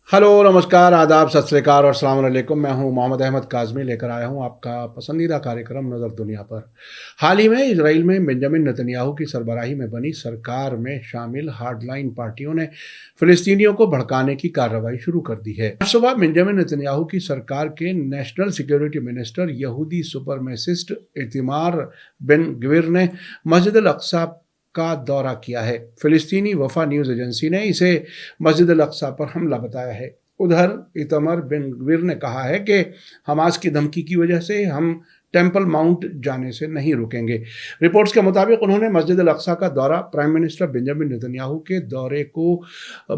Hello, नमस्कार, आदाब, सत श्री अकाल और अस्सलाम वालेकुम। मैं हूं मोहम्मद अहमद काज़मी, लेकर आया हूं आपका पसंदीदा कार्यक्रम नज़र दुनिया पर। हाल ही में इजराइल में बेंजामिन नेतन्याहू की सरबराही में बनी सरकार में शामिल हार्डलाइन पार्टियों ने फ़िलिस्तीनियों को भड़काने की कार्रवाई शुरू कर दी है। आज सुबह बेंजामिन नेतन्याहू की सरकार के नेशनल सिक्योरिटी मिनिस्टर यहूदी सुपरमेसिस्ट इतमार बेन ग्विर ने मस्जिद अल अक्सा का दौरा किया है। फिलिस्तीनी वफा न्यूज़ एजेंसी ने इसे मस्जिद अल अक्सा पर हमला बताया है। उधर इतमर बिन गवीर ने कहा है कि हमास की धमकी की वजह से हम टेम्पल माउंट जाने से नहीं रुकेंगे। रिपोर्ट्स के मुताबिक उन्होंने मस्जिद अल अक्सा का दौरा प्राइम मिनिस्टर बेंजामिन नेतन्याहू के दौरे को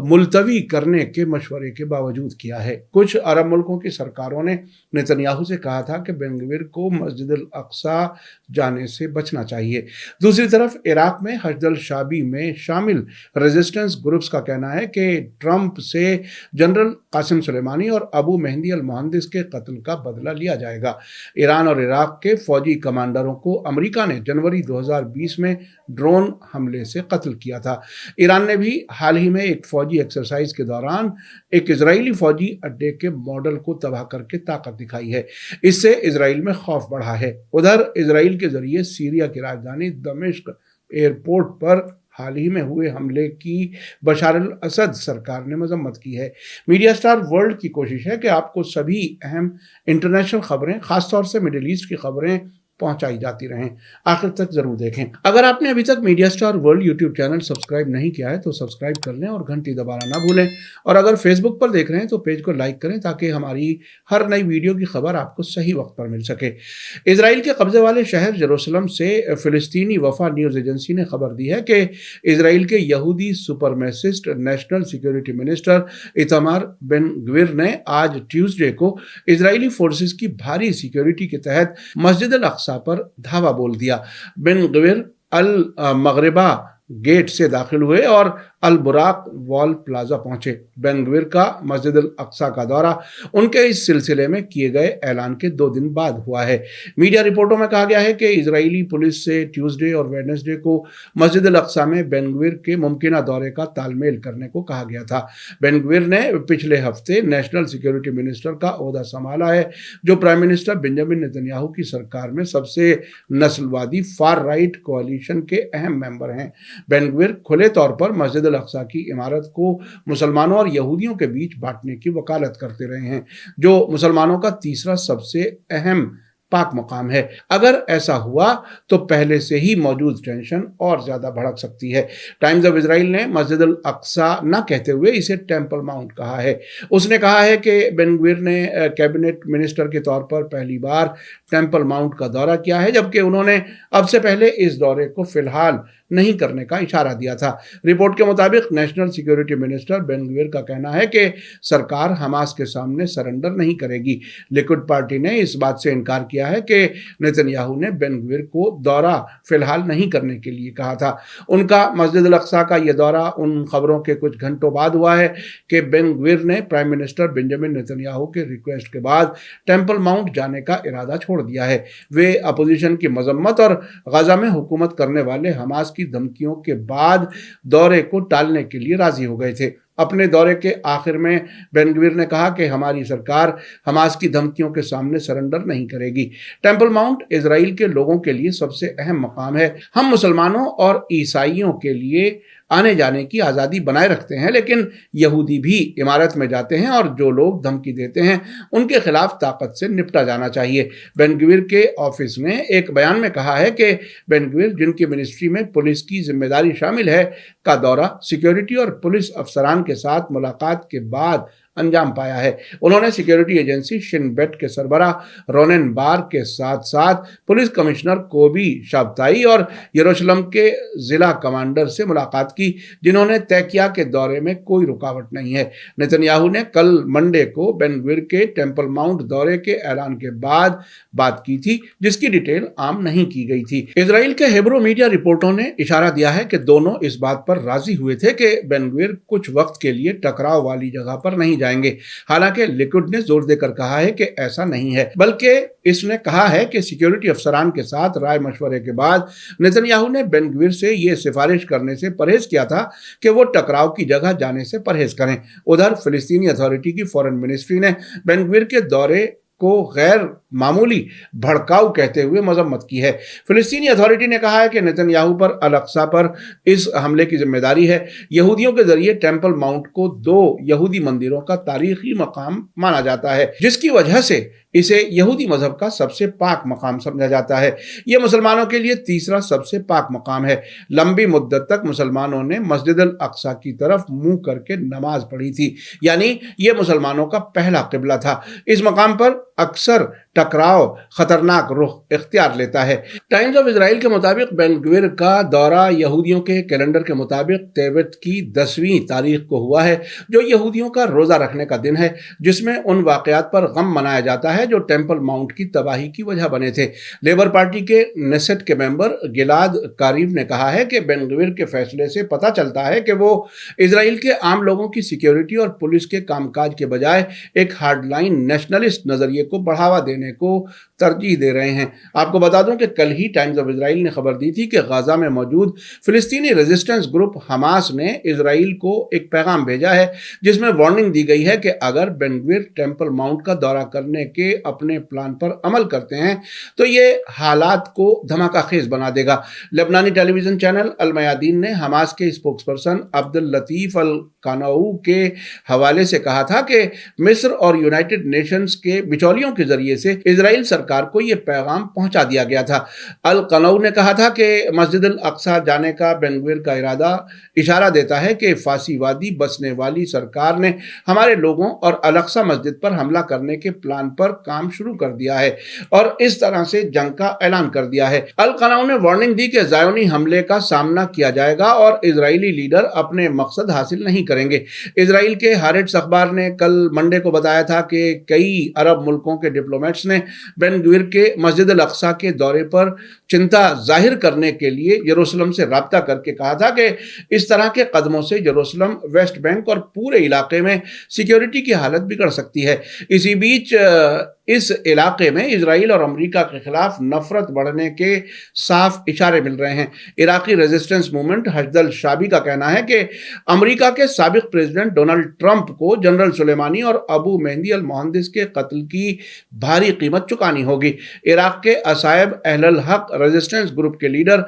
मुलतवी करने के मशवरे के बावजूद किया है। कुछ अरब मुल्कों की सरकारों ने नेतन्याहू से कहा था कि बेन गवीर को मस्जिद अल अक्सा जाने से बचना चाहिए। दूसरी तरफ इराक में हशद शाबी में शामिल रेजिस्टेंस ग्रुप्स का कहना है कि ट्रंप से जनरल कासिम सुलेमानी और अबू मेहंदी अल मुहंदिस के कत्ल का बदला लिया जाएगा। ईरान और इराक के फौजी कमांडरों को अमेरिका ने जनवरी 2020 में ड्रोन हमले से कत्ल किया था। ईरान ने भी हाल ही में एक फौजी एक्सरसाइज के दौरान एक इजरायली फौजी अड्डे के मॉडल को तबाह करके ताकत दिखाई है। इससे इजराइल में खौफ बढ़ा है। उधर इजराइल के जरिए सीरिया की राजधानी दमिश्क एयरपोर्ट पर हाल ही में हुए हमले की बशार अल असद सरकार ने मजम्मत की है। मीडिया स्टार वर्ल्ड की कोशिश है कि आपको सभी अहम इंटरनेशनल खबरें, खासतौर से मिडिल ईस्ट की खबरें पहुंचाई जाती रहें। आखिर तक जरूर देखें। अगर आपने अभी तक media star world YouTube channel subscribe नहीं किया है तो सब्सक्राइब कर लें और घंटी दबाना ना भूलें। और अगर फेसबुक पर देख रहे हैं तो पेज को लाइक करें ताकि हमारी हर नई वीडियो की खबर आपको सही वक्त पर मिल सके। इजराइल के कब्जे वाले शहर जेरूसलम से फिलिस्तीनी वफा न्यूज़ एजेंसी ने खबर दी है कि इजराइल के यहूदी supremacist national security minister Itamar Ben Gvir ने आज ट्यूसडे को इजरायली फोर्सेस की भारी सिक्योरिटी के तहत मस्जिद अल अक्सा पर धावा बोल दिया। बिन गवीर अल मगरिबा गेट से दाखिल हुए और अल बुराक वॉल प्लाजा पहुंचे। बेन गवीर का मस्जिद अल अक्सा का दौरा उनके इस सिलसिले में किए गए ऐलान के 2 दिन बाद हुआ है। मीडिया रिपोर्टों में कहा गया है कि इजरायली पुलिस से ट्यूसडे और वेडनेसडे को मस्जिद अल अक्सा में बेन गवीर के मुमकिना दौरे का तालमेल करने को कहा गया था। बेन गवीर ने पिछले हफ्ते नेशनल सिक्योरिटी मिनिस्टर का ओहदा संभाला है, जो प्राइम मिनिस्टर बेंजामिन नेतन्याहू की सरकार में सबसे नस्लवादी फार राइट कोalition के अहम मेंबर हैं। बेन गवीर खुले तौर पर मस्जिद अल अक्सा की इमारत को मुसलमानों और यहूदियों के बीच बांटने की वकालत करते रहे हैं, जो मुसलमानों का तीसरा सबसे अहम पाक मकाम है। अगर ऐसा हुआ तो पहले से ही मौजूद टेंशन और ज्यादा भड़क सकती है। टाइम्स ऑफ इजराइल ने मस्जिद अल अक्सा न कहते हुए इसे टेम्पल माउंट कहा है। उसने कहा है कि बेन गवीर ने कैबिनेट मिनिस्टर के तौर पर पहली बार टेम्पल माउंट का दौरा किया है, जबकि उन्होंने अब से पहले इस दौरे को फिलहाल नहीं करने का इशारा दिया था। रिपोर्ट के मुताबिक national security minister Ben Gvir का कहना है कि सरकार हमास के सामने सरेंडर नहीं करेगी। लिकुड पार्टी ने इस बात से इनकार किया है कि नेतन्याहू ने बेन गवीर को दौरा फिलहाल नहीं करने के लिए कहा था। उनका मस्जिद अल अक्सा का यह दौरा उन खबरों के कुछ घंटों बाद हुआ है कि बेन गवीर ने प्राइम मिनिस्टर बेंजामिन नेतन्याहू के रिक्वेस्ट के बाद टेम्पल माउंट जाने का इरादा छोड़ दिया है। वे अपोजिशन की मजम्मत और गजा में हुकूमत करने वाले हमास की धमकियों के बाद दौरे को टालने के लिए राजी हो गए थे। अपने दौरे के आखिर में बेन गवीर ने कहा कि हमारी सरकार हमास की धमकियों के सामने सरेंडर नहीं करेगी। टेम्पल माउंट इजराइल के लोगों के लिए सबसे अहम मकाम है। हम मुसलमानों और ईसाइयों के लिए आने जाने की आज़ादी बनाए रखते हैं, लेकिन यहूदी भी इमारत में जाते हैं और जो लोग धमकी देते हैं उनके खिलाफ ताकत से निपटा जाना चाहिए। बेन गवीर के ऑफिस ने एक बयान में कहा है कि बेन गवीर, जिनकी मिनिस्ट्री में पुलिस की जिम्मेदारी शामिल है, का दौरा सिक्योरिटी और पुलिस अफसरान के साथ मुलाकात के बाद अंजाम पाया है। उन्होंने सिक्योरिटी एजेंसी शिन बेट के सरबराह रोनेन बार के साथ साथ पुलिस कमिश्नर कोबी शाबताई और यरूशलेम के जिला कमांडर से मुलाकात की, जिन्होंने तय किया कि दौरे में कोई रुकावट नहीं है। नेतन्याहू ने कल मंडे को बेन गवीर के टेम्पल माउंट दौरे के ऐलान के बाद बात की थी, जिसकी डिटेल आम नहीं की गई थी। इजराइल के हेब्रो मीडिया रिपोर्टों ने इशारा दिया है कि दोनों इस बात पर राजी हुए थे कि बेन गवीर कुछ वक्त के लिए टकराव वाली जगह पर नहीं जाएंगे। हालांकि लिकुड ने जोर देकर कहा है कि ऐसा नहीं है, बल्कि इसने कहा है कि सिक्योरिटी अफसरान के साथ राय मशवरे के बाद नेतन्याहू ने बेन गवीर से यह सिफारिश करने से परहेज किया था कि वो टकराव की जगह जाने से परहेज करें। उधर फिलिस्तीनी अथॉरिटी की फॉरेन मिनिस्ट्री ने बेन गवीर के दौरे को गैर मामूली भड़काऊ कहते हुए मजम्मत की है। फिलिस्तीनी अथॉरिटी ने कहा है कि नेतन्याहू पर अल अक्सा पर इस हमले की जिम्मेदारी है। यहूदियों के जरिए टेम्पल माउंट को 2 यहूदी मंदिरों का तारीखी मकाम माना जाता है, जिसकी वजह से इसे यहूदी मजहब का सबसे पाक मकाम समझा जाता है। यह मुसलमानों के लिए तीसरा सबसे पाक मकाम है। लंबी मुद्दत तक मुसलमानों ने मस्जिद अल अक्सा की तरफ मुंह करके नमाज पढ़ी थी, यानी यह मुसलमानों का पहला किबला था। इस मकाम पर अक्सर टकराव खतरनाक रुख इख्तियार लेता है। टाइम्स ऑफ इजराइल के मुताबिक बेन गवीर का दौरा यहूदियों के कैलेंडर के मुताबिक तेवित की 10वीं तारीख को हुआ है, जो यहूदियों का रोजा रखने का दिन है, जिसमें उन वाकयात पर गम मनाया जाता है जो टेम्पल माउंट की तबाही की वजह बने थे। लेबर पार्टी के नेसेट के मेंबर गिलाद कारीब ने कहा है कि बेन गवीर के फैसले से पता चलता है कि वो इजराइल के आम लोगों की सिक्योरिटी और पुलिस के कामकाज के बजाय एक हार्डलाइन नेशनलिस्ट नजरिए को बढ़ावा देने को तरजीह दे रहे हैं। आपको बता दूं कि कल ही टाइम्स ऑफ इजराइल ने खबर दी थी कि गाजा में मौजूद फिलिस्तीनी रेजिस्टेंस ग्रुप हमास ने इजराइल को एक पैगाम भेजा है, जिसमें वार्निंग दी गई है कि अगर बेन गवीर टेम्पल माउंट का दौरा करने के अपने प्लान पर अमल करते हैं तो ये हालात को धमाकाखेज बना देगा। लेबनानी टेलीविजन चैनल अल मयादीन ने हमास के स्पोक्सपर्सन अब्दुल लतीफ अल कानऊ के हवाले से कहा था कि मिस्र और यूनाइटेड नेशंस के बिचौलियों के जरिए से इजराइल सरकार को यह पैगाम पहुंचा दिया गया था। अल कानऊ ने कहा था कि मस्जिद अल अक्सा जाने का बेन गवीर का इरादा इशारा देता है कि फासीवादी बसने वाली सरकार ने हमारे लोगों और अल अक्सा मस्जिद पर हमला करने के प्लान पर काम शुरू कर दिया है और इस तरह से जंग का ऐलान कर दिया है। अल कानऊ ने वार्निंग दी कि ज़ायोनी हमले का सामना किया जाएगा और इजरायली लीडर अपने मकसद हासिल नहीं करेंगे। इजराइल के हारेट्स अखबार ने कल मंडे को बताया था कि कई अरब मुल्कों के डिप्लोमेट्स ने बेन गवीर के मस्जिद अल अक्सा के दौरे पर चिंता जाहिर करने के लिए यरूशलेम से राब्ता करके कहा था कि इस तरह के कदमों से यरूशलेम, वेस्ट बैंक और पूरे इलाके में सिक्योरिटी की हालत बिगड़ सकती है। इसी बीच इस इलाके में इजराइल और अमेरिका के खिलाफ नफरत बढ़ने के साफ इशारे मिल रहे हैं। इराकी रेजिस्टेंस मूवमेंट हशदल शाबी का कहना है कि अमेरिका के साबिक प्रेसिडेंट डोनाल्ड ट्रंप को जनरल सुलेमानी और अबू मेहदी अल मोहंदिस के कत्ल की भारी कीमत चुकानी होगी। इराक के Asaib Ahl Haq resistance group के लीडर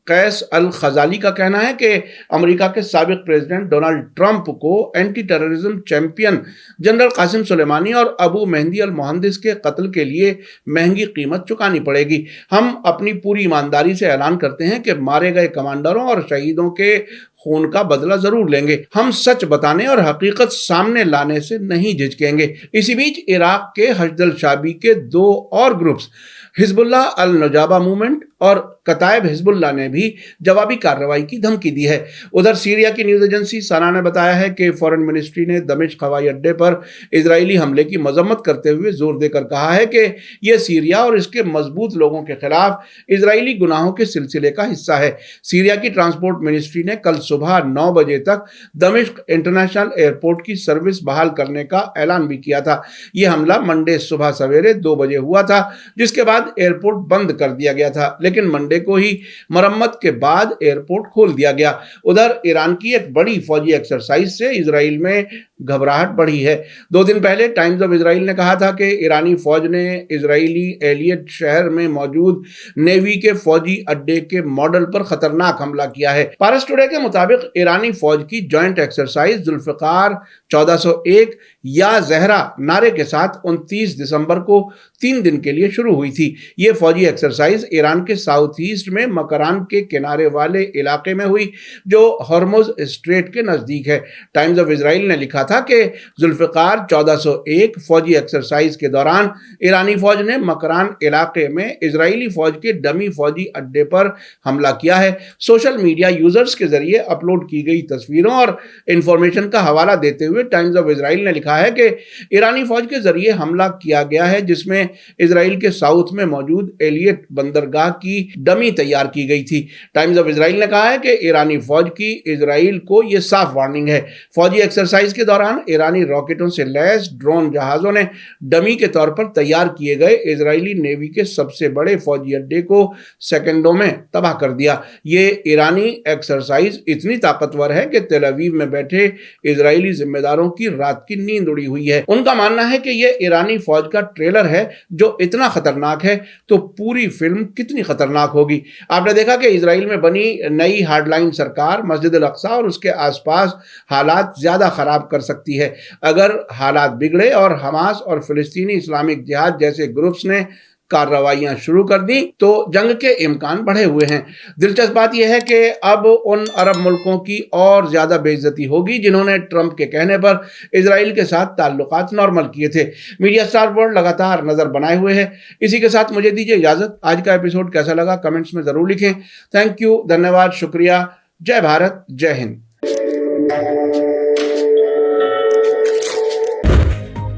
कैस अल खजाली का कहना है कि अमेरिका के साबिक प्रेसिडेंट डोनाल्ड ट्रंप को anti terrorism champion general Qasem Soleimani और अबू मेहदी अल मोहंदिस के कत्ल के लिए महंगी कीमत चुकानी पड़ेगी। हम अपनी पूरी ईमानदारी से ऐलान करते हैं कि मारे गए कमांडरों और शहीदों के खून का बदला जरूर लेंगे। हम सच बताने और हकीकत सामने लाने से नहीं झिझकेंगे। इसी बीच इराक के हशदल शाबी के 2 और ग्रुप्स हिजबुल्लाह अल नजाबा मूवमेंट और कतायब हिजबुल्लाह ने भी जवाबी कार्रवाई की धमकी दी है। उधर सीरिया की न्यूज एजेंसी सना ने बताया है कि फॉरेन मिनिस्ट्री ने दमिश्क हवाई अड्डे पर इजरायली हमले की मजम्मत करते हुए जोर देकर कहा है कि यह सीरिया और इसके मजबूत लोगों के खिलाफ इजरायली गुनाहों के सिलसिले का हिस्सा है। सीरिया की ट्रांसपोर्ट मिनिस्ट्री ने कल सुबह 9 बजे तक दमिश्क इंटरनेशनल एयरपोर्ट की सर्विस बहाल करने का ऐलान भी किया था। यह हमला मंडे सुबह सवेरे 2 बजे हुआ था, जिसके बाद एयरपोर्ट बंद कर दिया गया था, लेकिन मंडे को ही मरम्मत के बाद एयरपोर्ट खोल दिया गया। उधर ईरान की एक बड़ी फौजी एक्सरसाइज से इजराइल में घबराहट बढ़ी है। 2 दिन पहले टाइम्स ऑफ इजराइल ने कहा था कि ईरानी फौज ने इजरायली एलियट शहर में मौजूद नेवी के फौजी अड्डे के मॉडल पर खतरनाक हमला किया है। पारस टुडे के मुताबिक ईरानी फौज की जॉइंट एक्सरसाइज जुल्फिकार 1401 या जहरा नारे के साथ 29 दिसंबर को 3 दिन के लिए शुरू हुई थी। ये फौजी एक्सरसाइज ईरान के साउथ ईस्ट में मकरान के किनारे वाले इलाके में हुई, जो हॉर्मुज स्ट्रेट के नजदीक है। टाइम्स ऑफ इजराइल ने लिखा था कि जुल्फिकार 1401 फौजी एक्सरसाइज के दौरान ईरानी फौज ने मकरान इलाके में इजरायली फौज के डमी फौजी अड्डे पर हमला किया है। सोशल मीडिया यूजर्स के जरिए अपलोड की गई तस्वीरों और इंफॉर्मेशन का हवाला देते हुए टाइम्स ऑफ इजराइल ने लिखा है कि ईरानी फौज के जरिए हमला किया गया है, जिसमें इजराइल के साउथ में मौजूद एलियट बंदरगाह की डमी तैयार की गई थी। टाइम्स ऑफ इजराइल ने कहा है कि ईरानी फौज की इजराइल को यह साफ वार्निंग है। फौजी एक्सरसाइज के दौरान दौरान ईरानी रॉकेटों से लैस ड्रोन जहाज़ों ने डमी के तौर पर तैयार किए गए इजरायली नेवी के सबसे बड़े फौजी अड्डे को सेकंडों में तबाह कर दिया। ये ईरानी एक्सरसाइज इतनी ताकतवर है कि तेल अवीव में बैठे इजरायली जिम्मेदारों की रात की नींद उड़ी हुई है। उनका मानना है कि ये ईरानी फौज का ट्रेलर है जो इतना खतरनाक है तो पूरी फिल्म कितनी खतरनाक होगी। आपने देखा कि इजराइल में बनी नई हार्डलाइन सरकार मस्जिद अल अक्सा और उसके आसपास हालात ज्यादा खराब कर सकती है। अगर हालात बिगड़े और हमास और फिलिस्तीनी इस्लामिक जिहाद जैसे ग्रुप्स ने कार्रवाइयां शुरू कर दी तो जंग के इम्कान बढ़े हुए हैं। दिलचस्प बात यह है कि अब उन अरब मुल्कों की और ज्यादा बेइज्जती होगी जिन्होंने ट्रंप के कहने पर इजराइल के साथ ताल्लुकात नॉर्मल किए थे। मीडिया स्टार वर्ल्ड लगातार नजर बनाए हुए है। इसी के साथ मुझे दीजिए इजाजत। आज का एपिसोड कैसा लगा कमेंट्स में जरूर लिखें। थैंक यू, धन्यवाद, शुक्रिया। जय भारत, जय हिंद।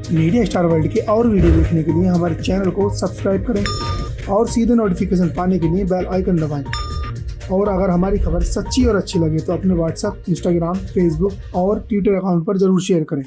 मीडिया स्टार वर्ल्ड के और वीडियो देखने के लिए हमारे चैनल को सब्सक्राइब करें और सीधे नोटिफिकेशन पाने के लिए बेल आइकन दबाएं। और अगर हमारी खबर सच्ची और अच्छी लगे तो अपने व्हाट्सएप, इंस्टाग्राम, फेसबुक और ट्विटर अकाउंट पर जरूर शेयर करें।